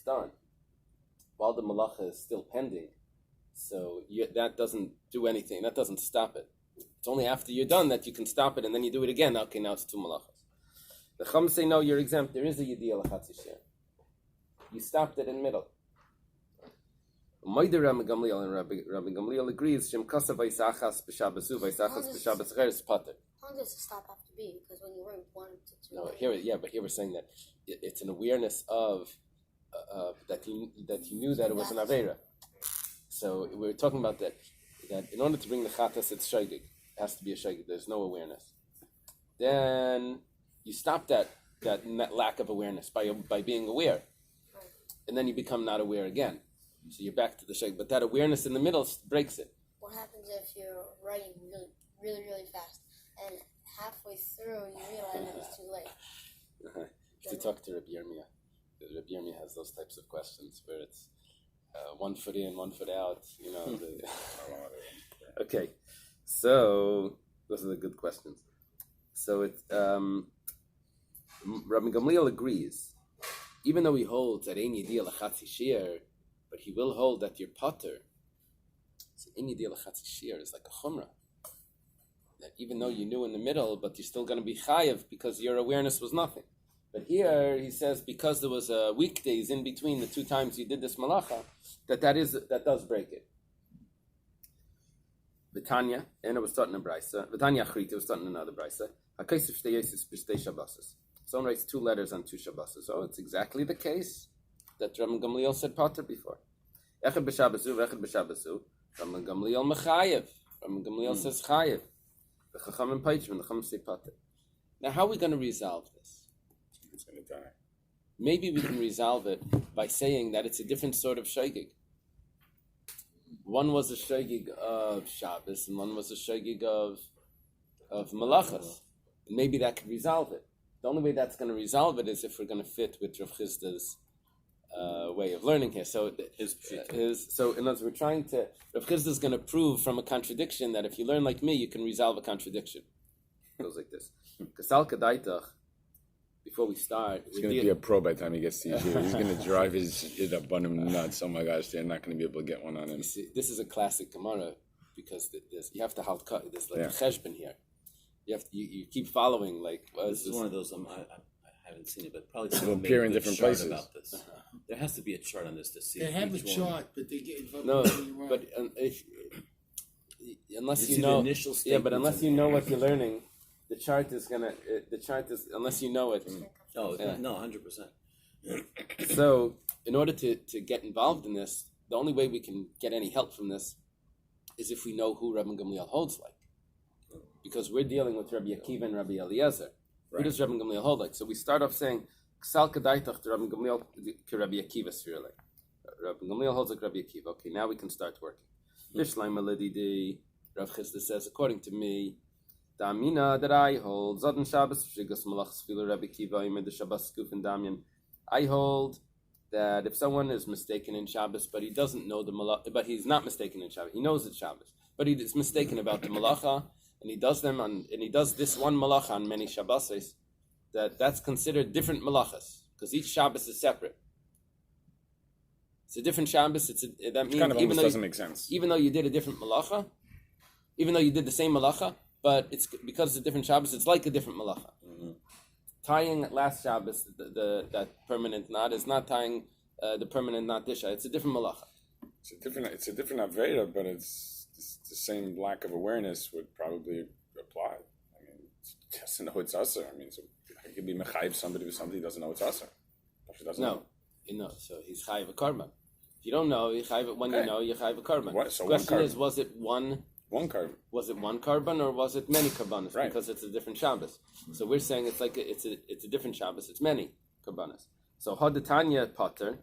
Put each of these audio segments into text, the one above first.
done, while the malacha is still pending, so that doesn't do anything. That doesn't stop it. It's only after you're done that you can stop it, and then you do it again. Okay, now it's two malachas. The Chum say, no, you're exempt. There is a yediyah l'chatzi shir. You stopped it in the middle. Moider Rabbi Gamliel, and Rabbi Gamliel agrees. Shem kasav v'isachas b'shabbasu v'isachas b'shabbas cheres pater. How does it stop have to be? Because when you were 1 to 2. No, here we're saying that it's an awareness of that he knew that it was an avera. So we're talking about that in order to bring the chatas, it's shaygig. It has to be a shaygig. There's no awareness. Then you stop that lack of awareness by being aware, and then you become not aware again. So you're back to the shaygig. But that awareness in the middle breaks it. What happens if you're writing really, really, really fast, and halfway through you realize that it's too late? To talk to Rabbi Yirmiyah. Rabbi Yirmiyah has those types of questions where it's 1 foot in, 1 foot out. Okay, so those are the good questions. So it's Rabbi Gamliel agrees, even though he holds that ein yediyah l'chatzi shir, but he will hold that your potter. So ein yediyah l'chatzi shir is like a chumrah. That even though you knew in the middle, but you're still going to be chayev because your awareness was nothing. But here he says because there was weekdays in between the 2 times you did this malacha, that does break it. V'tanya, and it was taught in a brisa. V'tanya achrita, it was taught in another brisa. Hakaisif shtei yosis b'shtei shabbosos. Someone writes 2 letters on 2 shabbosos. So it's exactly the case that Rabbi Gamliel said pater before. Echad b'shabbosu, v'echad b'shabbosu. Rabbi Gamliel mechayev. Rabbi Gamliel says chayev. The chachamim peichim, the chachamim say pater. Now, how are we going to resolve this? It's going to die. Maybe we can resolve it by saying that it's a different sort of shaygig. One was a shaygig of Shabbos, and one was a shaygig of malachas. And maybe that could resolve it. The only way that's going to resolve it is if we're going to fit with Rav Chisda's way of learning here. So in other words, we're trying to. Rav Chisda is going to prove from a contradiction that if you learn like me, you can resolve a contradiction. It goes like this. Kasal kadaitach. Before we start, it's going to be a pro by the time he gets to you. He's going to drive his Rabbanim nuts. Oh my gosh, they're not going to be able to get one on him. See, this is a classic Gemara because you have to halka. There's like a cheshbon here. You keep following like. This is one of those. I haven't seen it, but probably it'll appear in different places. About this. There has to be a chart on this to see. They have a chart, but they get involved. No, but unless you know, but unless you know what you're learning. The chart is unless you know it. No, 100%. So, in order to get involved in this, the only way we can get any help from this is if we know who Rabbi Gamliel holds like. Because we're dealing with Rabbi Akiva and Rabbi Eliezer. Right. Who does Rabbi Gamliel hold like? So we start off saying, Ksal Kadaitach to Rabbi Gamliel to Rabbi Akiva spherely. Rabbi Gamliel holds like Rabbi Akiva. Okay, now we can start working. Bishleim Malididi, Rav Chisda says, according to me, the Amina that I hold, Zaden Shabbos, Shigas Malach Sfila Rabbi Kiva, Imid the Shabbos Skuf and Damyan. I hold that if someone is mistaken in Shabbos, but he doesn't know the Malach, but he's not mistaken in Shabbos, he knows it's Shabbos, but he is mistaken about the Malacha, and he does this one Malacha on many Shabbos, that's considered different Malachas, because each Shabbos is separate. It's a different Shabbos. That means kind of almost doesn't make sense. Even though you did a different Malacha, even though you did the same Malacha. But it's because it's a different Shabbos, it's like a different malacha. Mm-hmm. Tying last Shabbos, that permanent knot is not tying the permanent knot disha. It's a different malacha. It's a different avera, but it's the same lack of awareness would probably apply. I mean, he doesn't know it's usher. I mean, so I could be mechayiv somebody with somebody who doesn't know it's usher. No. So he's chayiv a karban. If you don't know, you chayiv it when you know, you chayiv a karban. So the question is, was it one carbon? Was it one carbon or was it many carbonas? Right. Because it's a different Shabbos. So we're saying it's like it's a different Shabbos. It's many carbonas. So Hadatanya Pater.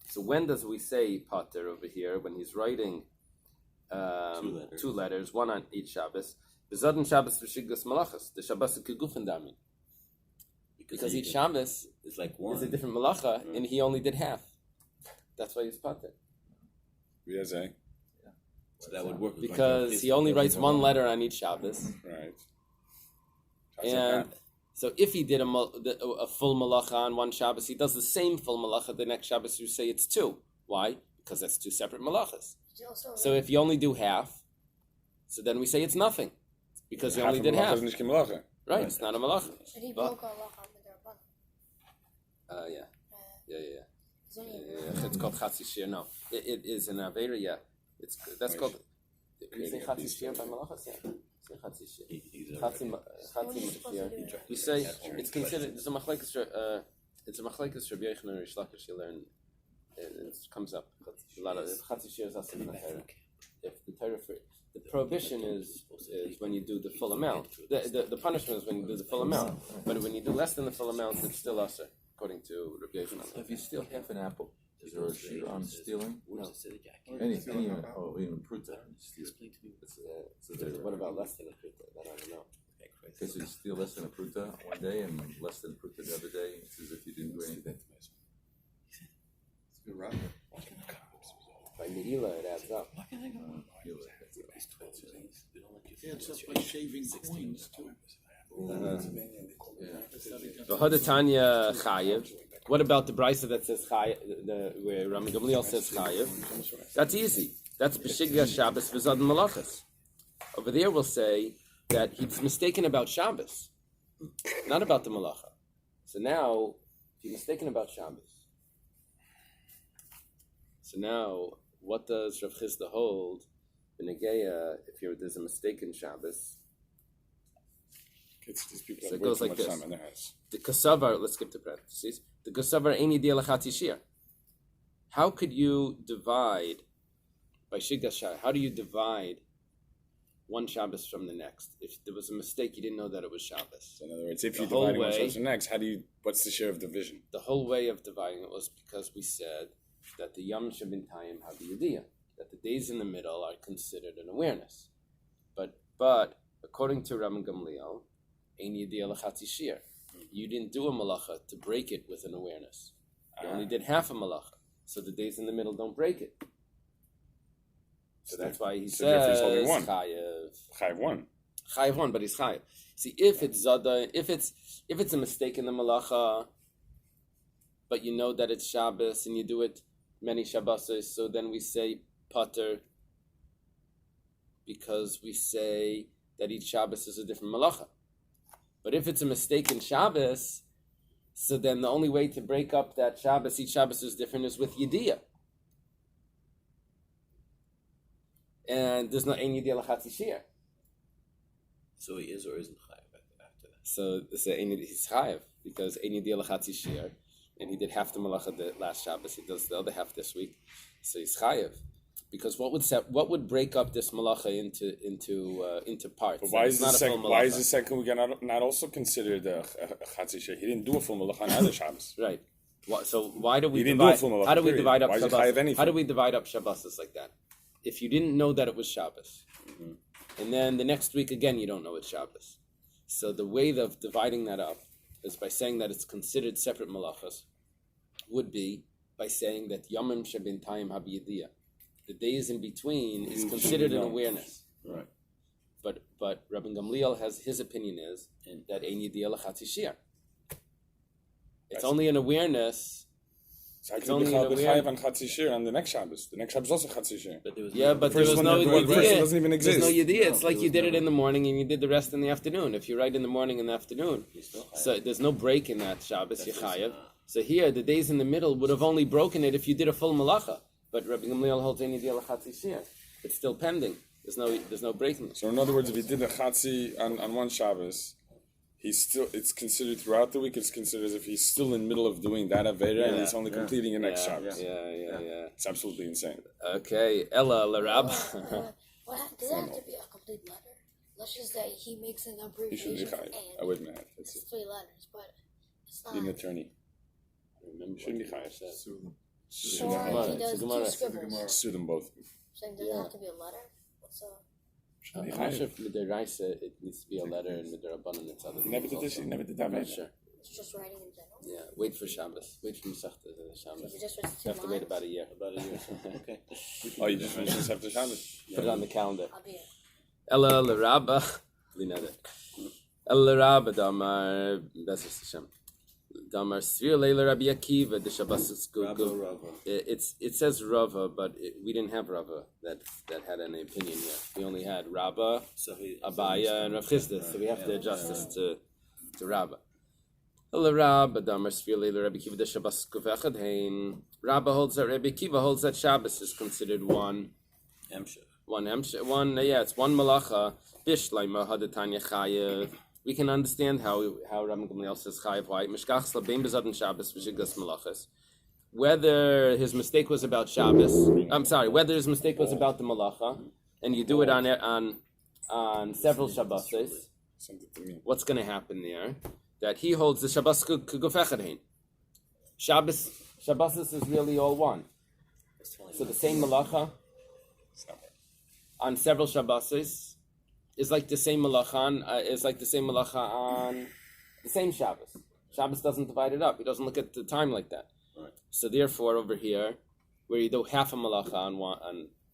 So when does we say Pater over here? When he's writing 2 letters, one on each Shabbos. The Zaden Shabbos v'Shigas Malachas. The Shabbos Kegufin Damin. Because each Shabbos is like one. Is a different malacha, and he only did half. That's why he's Pater. Yes, eh? So that would work because he only writes 1 letter on each Shabbos. Right. So if he did a full malacha on one Shabbos, he does the same full malacha the next Shabbos. You say it's two. Why? Because that's two separate malachas. So if you only do half, so then we say it's nothing, because you only did half. Right, it's not a malacha. But he broke a malacha with their Yeah. It's called Chatzi Shir. No, it is an Avera. Yeah, that's called. You say Chatzi Shir by malachas. Yeah. Chatzi Shir. We say it's considered. It's a machlekes. It's a machlekes Rabbi Yochanan and Rish Lakish. You learn. It comes up. A lot of Chatzi Shir is also in the Torah. If the Torah, the prohibition is when you do the full amount. The punishment is when you do the full amount. But when you do less than the full amount, it's still usher, according to Rabbi Yochanan. If you steal half an apple, is there a shir on stealing? No. Any even pruta. What about less than a pruta? That I don't know. Okay, so you steal less than a pruta one day and less than a pruta the other day. It's as if you didn't do anything. It's good right. By Mehila, it adds up. Yeah, it's just like shaving coins too. V'hodatanya chayev. What about the brisa that says chayev? Where Rami Gamliel says chayev? That's easy. That's b'shigya Shabbos v'zad malachas. Over there, we'll say that he's mistaken about Shabbos, not about the malacha. So now he's mistaken about Shabbos. So now, what does Rav Chisda hold? In Negeya, if there's a mistake in Shabbos, so it goes like this. The kasavar, let's skip the parentheses. The kasavar eini dia lachati shir. How could you divide by shigdas shai? How do you divide one Shabbos from the next? If there was a mistake, you didn't know that it was Shabbos. So in other words, if you're dividing one Shabbos from the next, what's the share of division? The whole way of dividing it was because we said that the Yom Shabintayim have the Yediyah, that the days in the middle are considered an awareness. But according to Rami Gamliel, Ein Yediyah L'Chatzi Shir, you didn't do a malacha to break it with an awareness. You only did half a malacha, so the days in the middle don't break it. So that's why he says Chayev one. Chayev one, but he's chayev. See, if it's zada, if it's a mistake in the malacha, but you know that it's Shabbos and you do it many Shabbos, so then we say pater, because we say that each Shabbos is a different malacha. But if it's a mistake in Shabbos, so then the only way to break up that Shabbos, each Shabbos is different, is with Yediyah. And there's no Ein Yediyah L'Chatzi Shir. So he is or isn't chayav after that? So he's chayav, because Ein Yediyah L'Chatzi Shir, and he did half the malacha the last Shabbos. He does the other half this week, so he's chayev. Because what would break up this malacha into parts? But why is the second? Why is the second week not also considered a chatzi shir? He didn't do a full malacha on other Shabbos. Right. So why do we? He didn't divide, do a full malacha. How do we divide up why Shabbos? How do we divide up Shabbos like that? If you didn't know that it was Shabbos, and then the next week again you don't know it's Shabbos, so the way of dividing that up is by saying that it's considered separate malachas. Would be by saying that Yomim Shabintayim Habiyadiyah, the days in between, is considered an awareness. Right. But Rabbi Gamliel has his opinion is that Ein Yediyah L'Chatzi Shir. It's only an awareness. So it's only an awareness. On Chatzi Shir on the next Shabbos. The next Shabbos is also Chatzi Shir. But there was there was no Yediyah. It doesn't even exist. There's no Yediyah. It's like you did it in the morning and you did the rest in the afternoon. If you write in the morning and the afternoon, so there's no break in that Shabbos. Yechayev. So here, the days in the middle would have only broken it if you did a full malacha. But Rabbi Gamliel holds Ein Yediyah L'Chatzi Shir. It's still pending. There's no breaking it. So in other words, if he did a chatzi on one Shabbos, it's considered throughout the week. It's considered as if he's still in the middle of doing that avera and he's only completing the next Shabbos. Yeah. It's absolutely insane. Okay, Ella Larab. Does it have to be a complete letter? Let's just say he makes an He abbreviation shouldn't be chayav. I wouldn't have. It's 3 letters, but it's not. An attorney. Shouldn't be chayav. Sure, he does 2 scribbles. Sue them both. So does it have to be a letter? What's up? I'm not sure if Midiraisa it needs to be a letter and Midirabanan it's other. He never did this. He never did that. I'm not sure. It's just writing in general. Yeah, wait for Shabbos. Wait for Masechta Shabbos. You just write 2 You have to wait about a year. Okay. Oh, you just finished this after Shabbos? Put it on the calendar. I'll be here. Ella Laraba. Linada. El Rabba Damar Bezos Hashem. Damar Svir Leila Rabbi Akiva the Shabbos Rava. it says Rava, but we didn't have Rava that had any opinion yet. We only had Rabba, Abaya, and Rav Chisda, so we have to adjust this to Rabba. El Rabba Damar Svir Leila Rabbi Akiva the Shabbos Kuvechad Hein. Rabba holds that Rabbi Akiva holds that Shabbos is considered one. It's one malacha. Bishleima hadatanya chayev. We can understand how Rabbi Gamliel says chayev. Why? Mishkach slabein bezadin Shabbos v'shigdas malachas. Whether his mistake was about Shabbos, whether his mistake was about the malacha, and you do it on several Shabbos, what's going to happen there? That he holds the Shabbos kugufechadein. Shabbos is really all one. So the same malacha on several Shabbos is like the same malacha on the same Shabbos. Shabbos doesn't divide it up. He doesn't look at the time like that. Right. So therefore, over here, where you do half a malacha on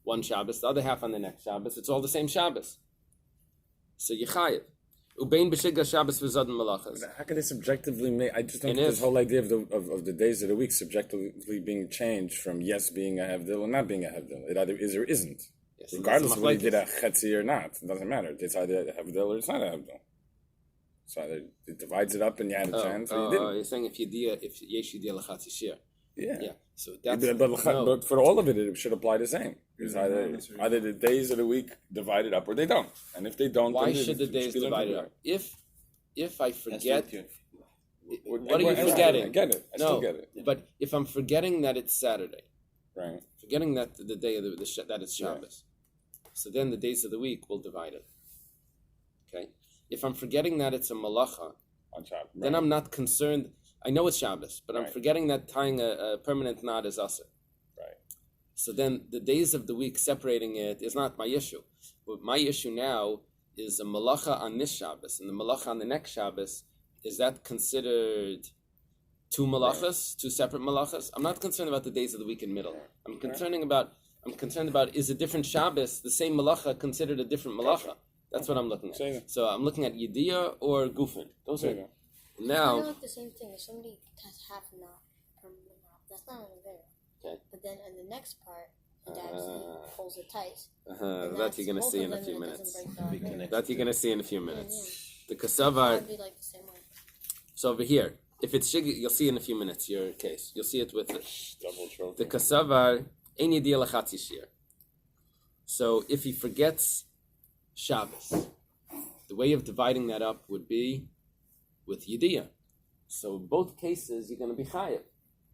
one Shabbos, the other half on the next Shabbos, it's all the same Shabbos. So Yechayev. Ubein b'shigga Shabbos v'zadin malachas. How can they subjectively make? I just don't think this whole idea of the days of the week subjectively being changed from yes being a hevdil and not being a hevdil. It either is or isn't. Yes, regardless of whether you did a chetzi or not. It doesn't matter. It's either a hevdil or it's not a hevdil. So either it divides it up and you had a chance or you didn't. You're saying if yesh yediyah lechatzi shir. Yeah. So that's but for all of it should apply the same. It's either the days of the week divided up or they don't. And if they don't, why should the days divide it up? If I forget, what are you forgetting? I get it. I still get it. But if I'm forgetting that it's Saturday, right? Forgetting that the day of that it's Shabbos, so then the days of the week will divide it. Okay. If I'm forgetting that it's a malacha on Shabbos, then I'm not concerned. I know it's Shabbos, but I'm forgetting that tying a permanent knot is asur. Right. So then the days of the week separating it is not my issue. But my issue now is a malacha on this Shabbos and the malacha on the next Shabbos. Is that considered two malachas, two separate malachas? I'm not concerned about the days of the week in middle. I'm concerned about is a different Shabbos the same malacha considered a different malacha? That's what I'm looking at. So I'm looking at yediyah or gufin. Those are now. Kind of like the same thing. If somebody has half a knot, permanent knot, that's not an avera. Okay. But then in the next part, he actually pulls it tight. That you're going to see in a few minutes. That you're going to see in a few minutes. Yeah. The kasavar. It'd be like the same way. So over here, if it's shigi, you'll see in a few minutes your case. You'll see it with the kasavar ein yediyah lechatzi shir. So if he forgets Shabbos, the way of dividing that up would be with yediyah. So in both cases, you're going to be chayev.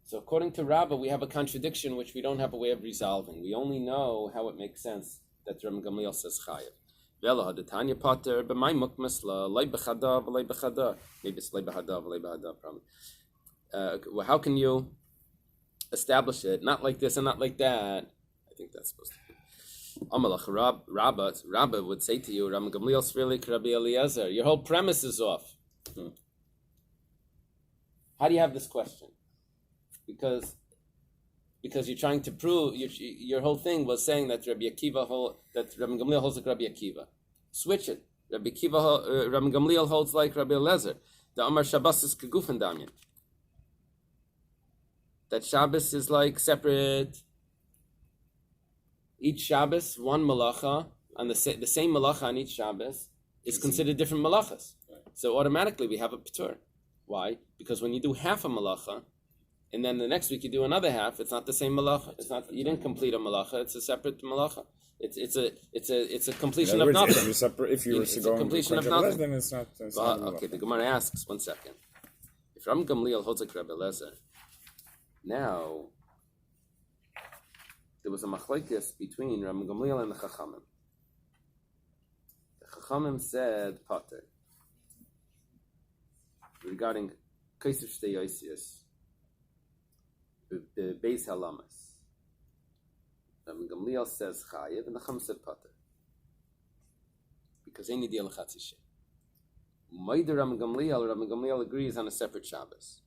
So according to Rabbah, we have a contradiction which we don't have a way of resolving. We only know how it makes sense that Rabbi Gamliel says chayev. V'elo hadatanya pater b'may mukmas la'lay b'chada v'lay b'chada. Maybe it's lay b'chada v'lay b'chada, probably. How can you establish it? Not like this and not like that. I think that's supposed to be. Amalach Rabbah would say to you, Rabbi Gamliel Svirlik Rabbi Eliezer, your whole premise is off. How do you have this question? Because you're trying to prove your whole thing was saying that Rabbi Gamliel holds like Rabbi Akiva. Switch it. Rabbi Gamliel holds like Rabbi Eliezer. The Amar Shabbos is kegufin damyan. That Shabbos is like separate. Each Shabbos, one malacha on the same malacha on each Shabbos is considered different malachas. So automatically we have a patur. Why? Because when you do half a malacha, and then the next week you do another half, it's not the same malacha. It's not. You didn't complete a malacha. It's a separate malacha. It's a completion of nothing. If you were to go completion of nothing, then it's not. Okay, the Gemara asks. 1 second. If Rabbi Gamliel holds like Rabbi Eliezer, now there was a machlekes between Rabbi Gamliel and the Chachamim. The Chachamim said pater regarding Kereisos Daf, the Beis Halamas. Rabbi Gamliel says chayev, and the Chacham said pater because any deal lechatzi shir. Moider Rabbi Gamliel agrees on a separate Shabbos.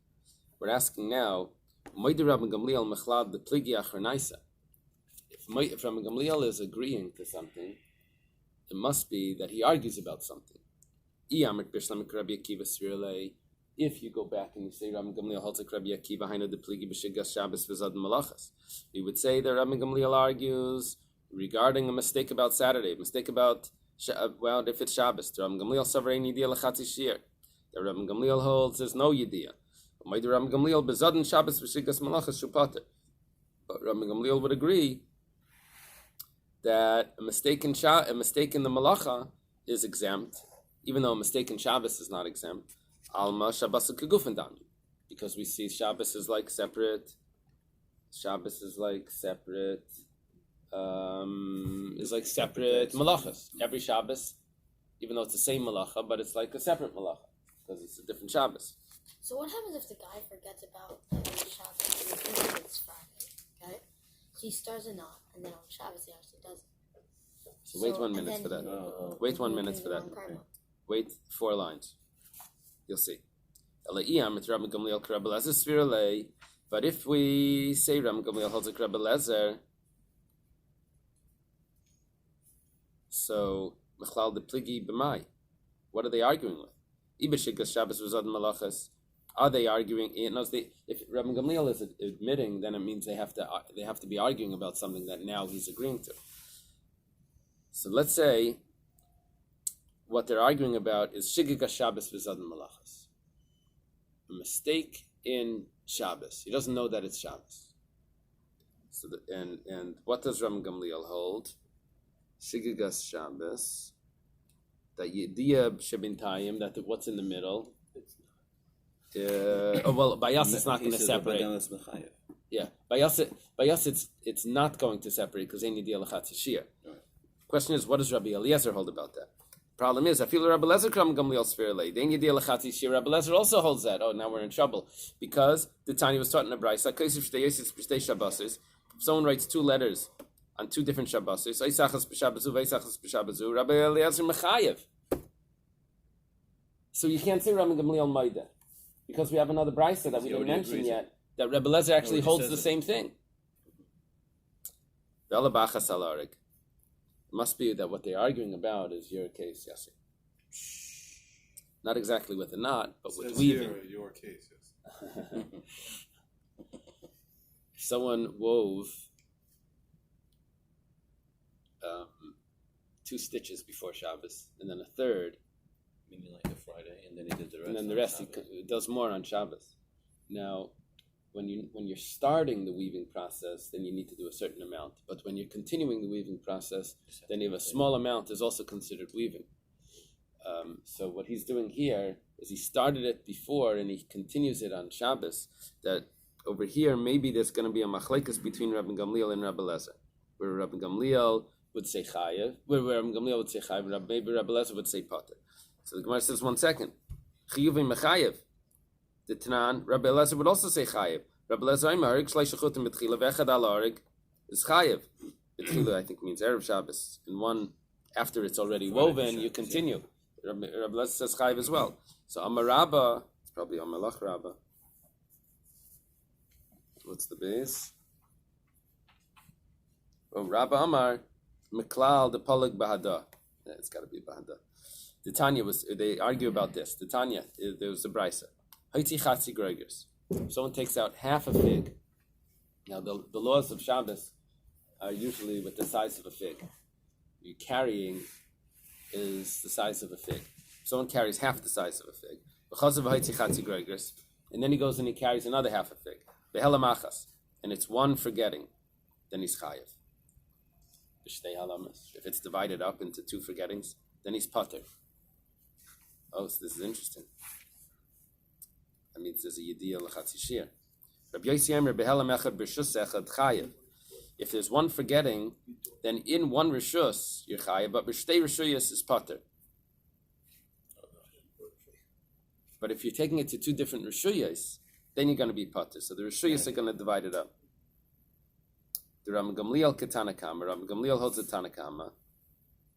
We're asking now, Moider Rabbi Gamliel mechlad the pligi achronaisa. If Rabbi Gamliel is agreeing to something, it must be that he argues about something. If you go back and you say Rabbi Gamliel holds like Rabbi Akiva, Hainu de Pligi b'Shigas Shabbos v'Zad Malachas, you would say that Rabbi Gamliel argues regarding a mistake about Saturday, a mistake about if it's Shabbos. Rabbi Gamliel Savrein Yediyah Lechatzi Shir. The Rabbi Gamliel holds there's no Yediyah. Rabbi Gamliel b'Zad Shabbos v'Shigas Malachas Shupater. But Rabbi Gamliel would agree that a mistake in the Malacha is exempt, even though a mistake in Shabbos is not exempt. Alma Shabbos Kegufin Dami, because we see Shabbos is like separate. Shabbos is like separate. Malachas. Every Shabbos, even though it's the same malacha, but it's like a separate malacha because it's a different Shabbos. So what happens if the guy forgets about Shabbos and he thinks it's Friday? Okay, so he starts a knot, and then on Shabbos he actually does it. So wait 1 minute for that. Wait 1 minute for that. Wait 4 lines. You'll see. But if we say Rabbi Gamliel holds a Rabbi Lezer, so Mechlal de Pligi b'mai, what are they arguing with? Are they arguing? If Rabbi Gamliel is admitting, then it means they have to be arguing about something that now he's agreeing to. So let's say what they're arguing about is Shigiga Shabbos v'Zad Malachas. A mistake in Shabbos. He doesn't know that it's Shabbos. So and what does Rabbi Gamliel hold? Shigiga Shabbos. That Yediyah Shebintayim, that what's in the middle. By us it's not going to separate. Yeah, by us it's not going to separate because ain't Yediyah Lechatzi Shir. Question is, what does Rabbi Eliezer hold about that? Problem is, I feel Rabbi Eliezer Kram Gamliel Sfirlei. Then Yediyah Lechatzi Shir. Rabbi Eliezer also holds that. Oh, now we're in trouble because the Tanya was taught in a brayso. If someone writes 2 letters on 2 different Shabbosos, Rabbi Eliezer Mechayev. So you can't say Rabbi Gamliel Maida because we have another brayso that we didn't mention yet that Rabbi Eliezer actually holds the same thing. It must be that what they're arguing about is your case, Yassi. Not exactly with a knot, but with weaving. Your case, yes. Someone wove 2 stitches before Shabbos, and then a third. Meaning like a Friday, and then he did the rest. And then the rest he does more on Shabbos. Now, when you're starting the weaving process, then you need to do a certain amount. But when you're continuing the weaving process, then you have a small amount is also considered weaving. So what he's doing here is he started it before and he continues it on Shabbos. That over here, maybe there's going to be a machlekes between Rabbi Gamliel and Rabbi Eliezer, where Rabbi Gamliel would say chayev, where Rabbi Gamliel would say chayev, maybe Rabbi Eliezer would say pater. So the Gemara says 1 second. Chiyuvim mechayev. The Tanan, Rabbi Eliezer would also say chayev. Rabbi Eliezer Aimarik Shleish Chutim B'tchila V'Echad Al Arik is chayev. B'tchila I think means Erev Shabbos. And one after it's already woven, you continue. Rabbi Eliezer says chayev as well. So Amar Rabba, it's probably Amalach Rabba. What's the base? Oh, Rabba Amar Meklal the Polig Bahada. Yeah, it's got to be Bahada. The Tanya they argue about this. The Tanya, there was a brayso. Haiti chatzi gregers. If someone takes out half a fig, now the laws of Shabbos are usually with the size of a fig. Your carrying is the size of a fig. If someone carries half the size of a fig, because of haiti chatzi gregers, and then he goes and he carries another half a fig, behelamachas, and it's one forgetting, then he's chayev. If it's divided up into 2 forgettings, then he's pater. Oh, so this is interesting. That means there's a yediyah lechatzi shir. Rabbi Yossi Eimer behelam echad b'rishus echad chayev. If there's one forgetting, then in one rishus you're chayev, but b'shtei rishuyas is pater. But if you're taking it to 2 different rishuyas, then you're going to be pater. So the rishuyas are going to divide it up. The Rabbi Gamliel ketanakama. Rabbi Gamliel holds the tanakama.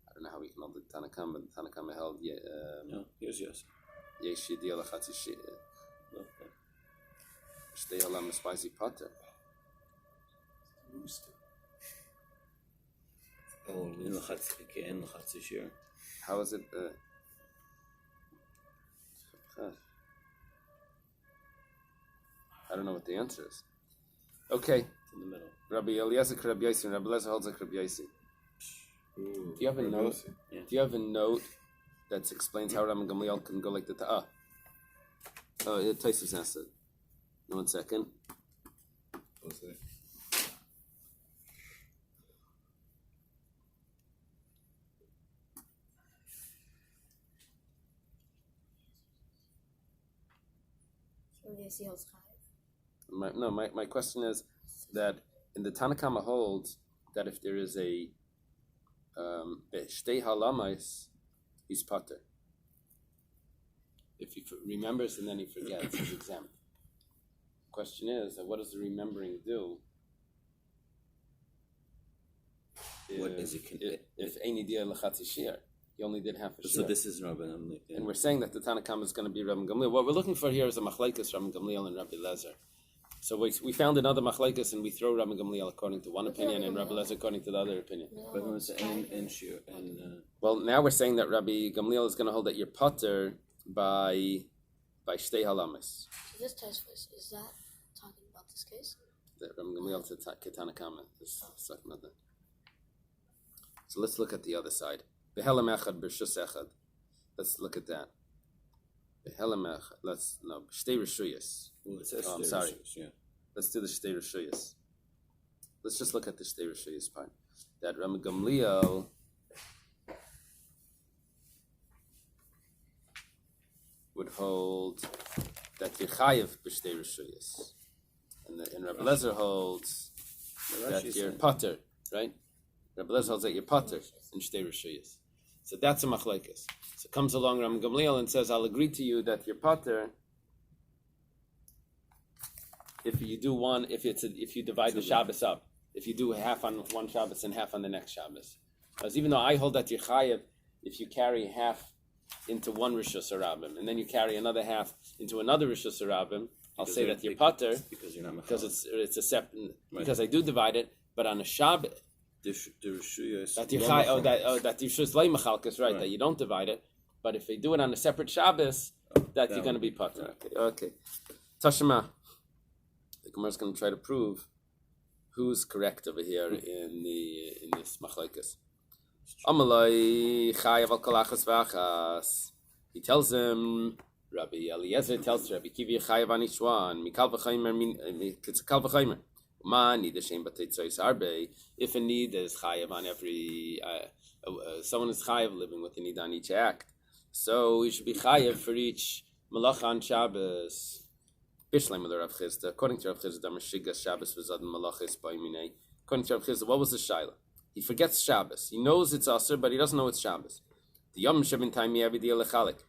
I don't know how we can hold the tanakama, but the tanakama held yes. yesh yediyah lechatzi shir. Shtei halam is spicy pater. Oh, in Lechatzi Shir. How is it? I don't know what the answer is. Okay. In the middle. Rabbi Eliezer Rabbi Yossi and Rabbi Lezer holds like Rabbi Yossi. Do you have a note? Yeah. Do you have a note that explains how Rabbi Gamliel can go like the ta'ah? Oh, Taisus answered. 1 second. We'll see. My question is that in the Tanakama holds that if there is a shtei halamais, he's pater. If he remembers and then he forgets, he's exempt. Question is, what does the remembering do? What is it? If Eini Dia Lechatzi Shir, he only did half a shir. So this is Rabbi Gamliel. And we're saying that the Tanakama is going to be Rabbi Gamliel. What we're looking for here is a machlekes Rabbi Gamliel and Rabbi Lezer. So we found another machlekes and we throw Rabbi Gamliel according to one opinion and Rabbi Lezer according to the other opinion. But when it's and shir and Well, now we're saying that Rabbi Gamliel is going to hold that you're pater by shtei halamis. So this Tosfos, is that talking about this case? That Rabbi Gamliel to Tanakama is talking about that. So let's look at the other side. Behelam echad b'rshus echad. Let's look at that. Behelam echad. Shtei reshuyos. it says I'm sorry. Yeah. Let's do the shtei reshuyos. Let's just look at the shtei reshuyos part. That Rabbi Gamliel would hold that you're chayiv b'shtei reshuyos, and Rabbi Lezer holds that you're pater, right? Rabbi Lezer holds that you're pater in shtei reshuyos. So that's a machlekes. So comes along Rabbi Gamliel and says, "I'll agree to you that you're pater if you do one, if you divide the Shabbos up, if you do half on one Shabbos and half on the next Shabbos. Because even though I hold that you're chayiv, if you carry half into one Rishus Harabim, and then you carry another half into another Rishus Harabim, I'll say that you're pater because you're not because it's a separate because I do divide it, but on a Shabbos the reshuyos that you that you should lay machalkas, right? That you don't divide it, but if they do it on a separate Shabbos, that you're going to be pater. Okay. Tashema, the Gemara is going to try to prove who's correct over here in this machlekes. Amalai chayav al kalachas v'achas. He tells him, Rabbi Eliezer tells Rabbi Kivi chayav on each one. Mikal v'chaymer, kal v'chaymer. Ma nida shein b'teitzos harbe. If a need is chayav on every, someone is chayav living with a need on each act, so he should be chayav for each malacha on Shabbos. Bishleim of the Rav Chizda. According to Rav Chizda, Mashigas Shabbos v'zadim malachis b'yminei. According to Rav Chizda, what was the shaila? He forgets Shabbos. He knows it's Asr, but he doesn't know it's Shabbos. The Yom Shabin Time Yavidia Lechalik.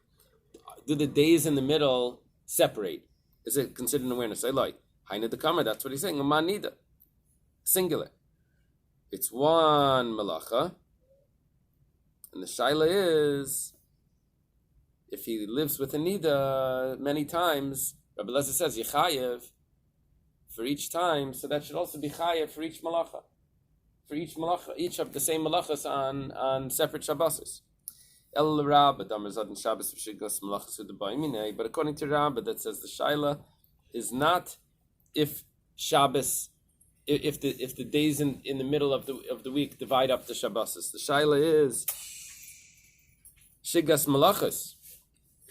Do the days in the middle separate? Is it considered an awareness? I like. Haina the Kamar, that's what he's saying. Manida. Singular. It's one malacha. And the shaila is, if he lives with a nida many times, Rabbi Lezer says, Yechayev for each time, so that should also be chayev for each malacha. For each malacha, each of the same malachas on separate Shabbosos. El Rabba Damar Zadin Shabbos V'Shigos Malachas U'Debayminei. But according to Rabba, that says the shaila is not if Shabbos, if the days in the middle of the week divide up the Shabbosos. The shaila is Shigas Malachas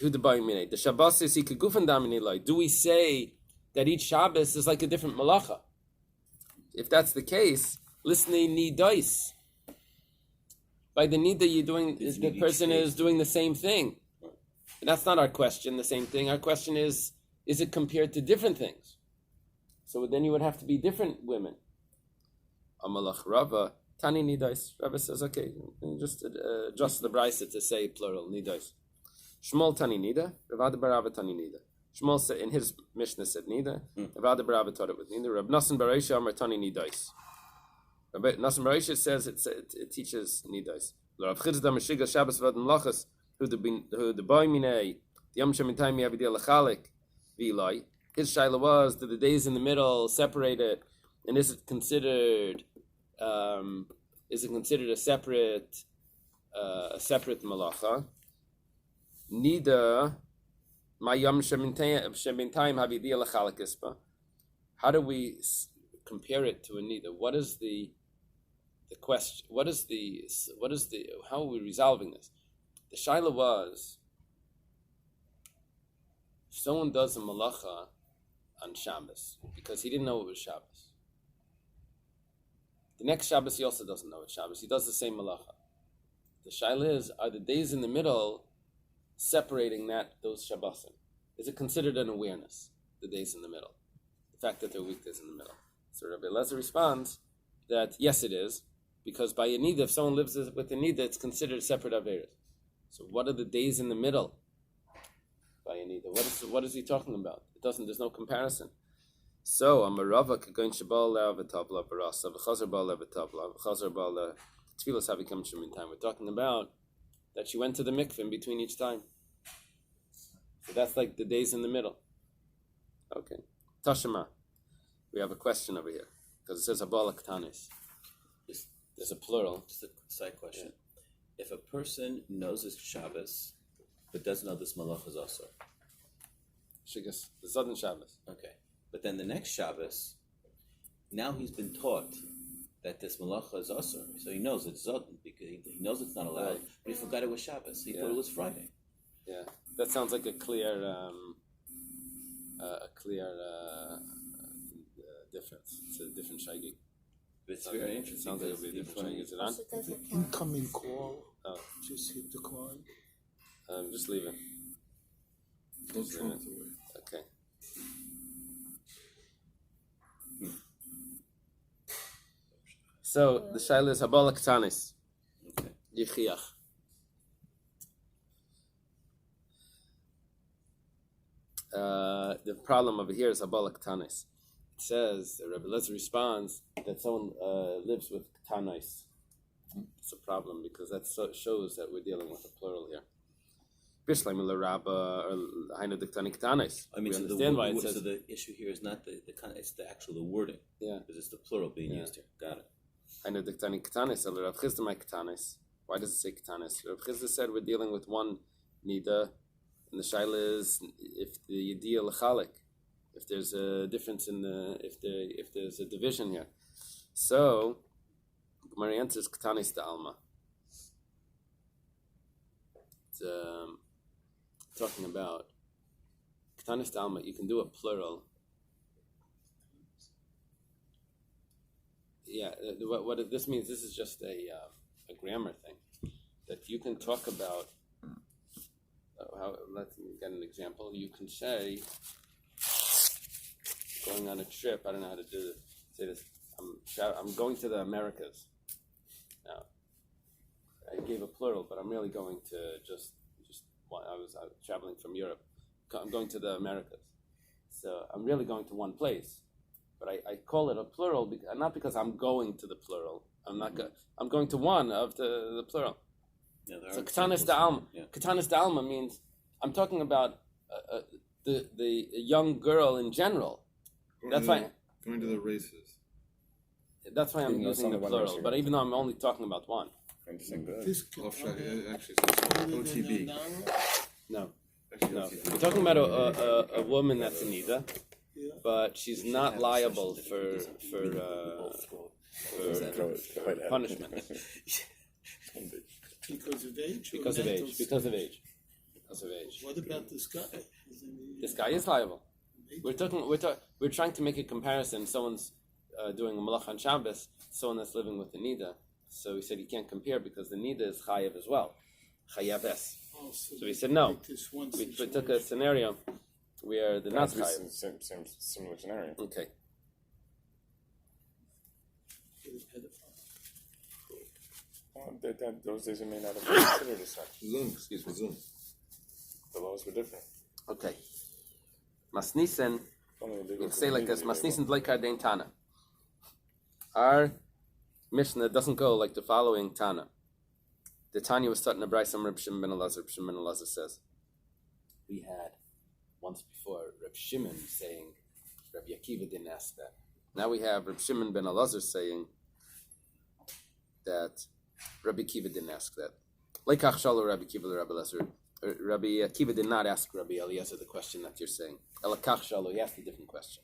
U'Debayminei. The Shabbosos Ikagufan Daminei. Do we say that each Shabbos is like a different malacha? If that's the case, listening nidais. By the need that you're doing, the person is doing the same thing. And that's not our question, the same thing. Our question is it compared to different things? So then you would have to be different women. Amalach Rava, Tani nidais. Rava says, okay, just adjust the brisa to say plural, nidais. Shmuel Tani nida, Ravada Barava Tani nida. Shmuel said, in his Mishnah said nida, Ravada Barava taught it with nida. Rab Nassan Bareisha Amar Tani nidais. Rabbi Nassim Bareisha says it teaches nidais. Rav Chizda Meshigas Shabbos V'Ad Melachas who the boy minei Yom Shemin Time Yavidia Lechalik V'Ilai. His shaila was that the days in the middle separated, and is it considered a separate malacha? Nida My yom shebintayim havidia l'chalak ispa. How do we compare it to a nida? What is the question? What is the how are we resolving this? The shaila was, if someone does a malacha on Shabbos because he didn't know it was Shabbos, the next Shabbos he also doesn't know it's Shabbos. He does the same malacha. The shaila is, are the days in the middle separating those Shabbosim? Is it considered an awareness, the days in the middle? The fact that there are weekdays in the middle. So Rabbi Elazar responds that yes it is, because by a nida, if someone lives with a nida, it's considered separate averos. So what are the days in the middle by a nida? What is he talking about? There's no comparison. So Amarava kagoin shabal le'avatavla barasa v'chazar bal le'avatavla v'chazar bal le'tfilas havikam shemin time. We're talking about that she went to the mikveh in between each time. So that's like the days in the middle. Okay. Tashema. We have a question over here. Because it says Abala Ktanis. There's a plural. Just a side question. Yeah. If a person knows it's Shabbos, but doesn't know this malach is also. Shigas, the Southern Shabbos. Okay. But then the next Shabbos, now he's been taught that this malacha is also. So he knows it's Zodin, because he knows it's not allowed, right. But he forgot it was Shabbos. He thought it was Friday. Yeah. That sounds like a clear difference. It's a different shaygig. It's very interesting. It sounds like it'll be a different shaygig. Is it on? Incoming call. Oh. Just hit decline. Just leave it. Don't throw it away. Okay. So the shaila is Habala Ktanis. Okay. Yichiach. The problem over here is Habala Ktanis. It says, Rabbi Elazar responds that someone lives with Ktanis. It's a problem because that shows that we're dealing with a plural here. Bishleim l'Rabba or Hainu Diktani Ktanis. I mean, we understand why it says. So the issue here is not the it's the actual wording. Yeah. Because it's the plural being used here. Got it. Hainu Diktani Ktanis or Rav Chisda my Ktanis. Why does it say Ktanis? Rav Chisda said we're dealing with one nida, and the shaila is if the yediyah l'chalik, if there's a difference in if there's a division here. So Gemara answers Ktanis de Alma. It's talking about Ktanis de Alma. You can do a plural. Yeah, what this means, this is just a grammar thing. That you can talk about, let's get an example. You can say, going on a trip, I don't know how to say this, I'm going to the Americas. Now, I gave a plural, but I'm really going to I was traveling from Europe. I'm going to the Americas. So I'm really going to one place. But I call it a plural, not because I'm going to the plural. I'm going to one of the plural. Yeah, so Katanis da Alma. Yeah. Katanis da Alma means I'm talking about the young girl in general. That's why going to the races. That's why I'm using the plural. But even though I'm only talking about one. Interesting. This Actually, OTB. No. Actually, No. OTB. We're talking about a woman that's a nida, but she's not liable for punishment. because of age. Because of age. Because of age. Because of age. What about this guy? This guy is liable. We're trying to make a comparison. Someone's doing a malach on Shabbos, someone that's living with the nida. So he said he can't compare because the nida is chayav as well. Chayav es. So he said no. We took a scenario where they're not chayav. Same similar scenario. Okay. Those days it may not have been considered as such. Zoom. The laws were different. Okay. Masnisen, you can say like this, Masnisen Dleikar Dein Tana. Our Mishnah doesn't go like the following Tana. The Tanya was taught in a Brayso Reb Shimon ben Elazar. Reb Shimon ben Elazar says, we had once before Reb Shimon saying, Reb Yakiva didn't ask that. Now we have Reb Shimon ben Elazar saying that Reb Yakiva didn't ask that. Like Achshalo Reb Yakiva Reb Elazar. Rabbi Akiva did not ask Rabbi Eliezer the question that you're saying. Elakach Shalu, he asked a different question.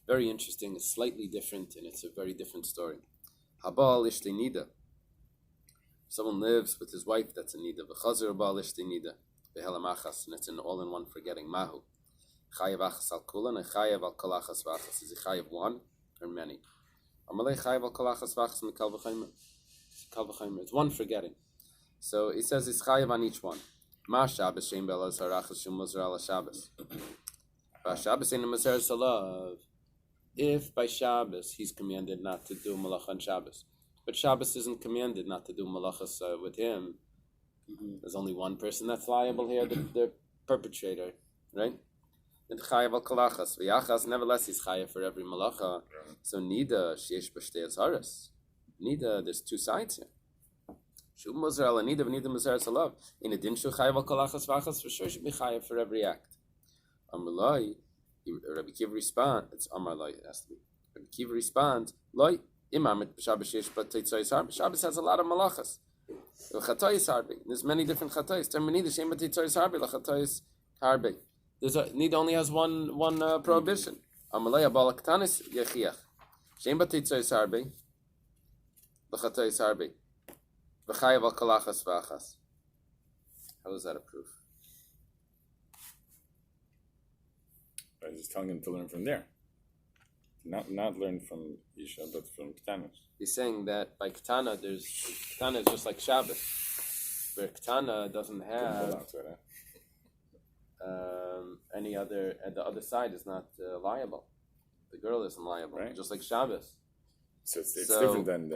Very interesting, it's slightly different, and it's a very different story. Habal Ishte Nida. Someone lives with his wife that's a Nida. V'chazer Habal Ishte Nida. V'helamachas, and it's an all-in-one forgetting. Mahu. Chayav achas al kulan, and chayav al kolachas v'achas. Is he chayav one or many? Amalei chayav al kolachas v'achas mikal v'chaymer. It's one forgetting. So he says it's chayav on each one. Ma Shabbos shein be'elaz harachas shum mozer ala Shabbos. Ba Shabbos ein mozer salav. If by Shabbos he's commanded not to do malacha on Shabbos, but Shabbos isn't commanded not to do malachas with him. There's only one person that's liable here, the perpetrator, right? And chayav al kalachas v'yachas. Nevertheless, he's chayav for every malacha. So nida sheyesh b'shtei azharas. Nida, there's two sides here. Shum mozer ala nida v'nida mozer salav. In a din shu chayav al kalachas v'achas, for sure should be chayav for every act. Amrulai. Rabbi Kiva responds, it's Amar Loi, it has to be. Rabbi Kiva responds, Loi, Imam Shabbos Shesh B'Teitzayis Harbi. Shabbos has a lot of malachas. Chatayis Harbi. There's many different chatayis. Terminida Shem B'Teitzayis Harbi, L'Chatayis Harbi. Need only has one prohibition. Amar Loi Abal Ktanis Yechiach. Shem B'Teitzayis Harbi, L'Chatayis Harbi. V'Chayav Al Kalachas V'Achas. How is that a proof? I was just telling him to learn from there. Not learn from Isha, but from Ketanos. He's saying that by Ketana, Ketana is just like Shabbos, where Ketana doesn't have any other, and the other side is not liable. The girl isn't liable, right? Just like Shabbos. So it's different than